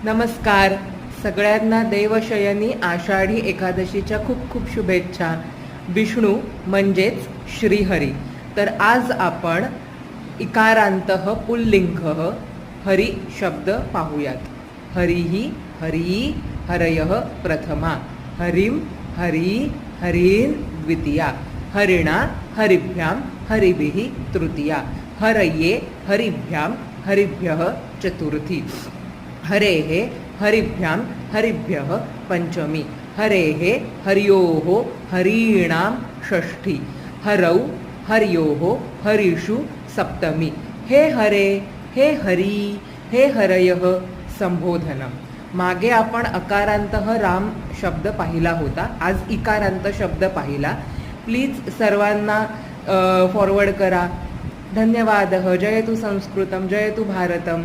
नमस्कार सगळ्यांना देवशयनी आषाढी एकादशीच्या खूप खूप शुभेच्छा. विष्णू म्हणजेच श्रीहरी. तर आज आपण इकारांतः पुल्लिंगः हरी शब्द पाहूयात. हरिही हरी हरयः प्रथमा, हरिम हरी हरीन द्वितीया, हरिणा हरिभ्यां हरिभिः तृतीया, हरये हरिभ्यां हरिभ्यः चतुर्थी, हरेः हरिभ्यां हरिभ्यः पंचमी, हरेः हर्योः हरीणां षष्ठी, हरौ हर्योः हरिषु सप्तमी. हे हरे, हे हरी, हे हरयः संबोधनम. मागे आपण अकारांतः राम शब्द पाहिला होता, आज इकारांत शब्द पाहिला. प्लीज सर्वांना फॉरवर्ड करा. धन्यवाद. जयतु संस्कृतम, जयतु भारतम.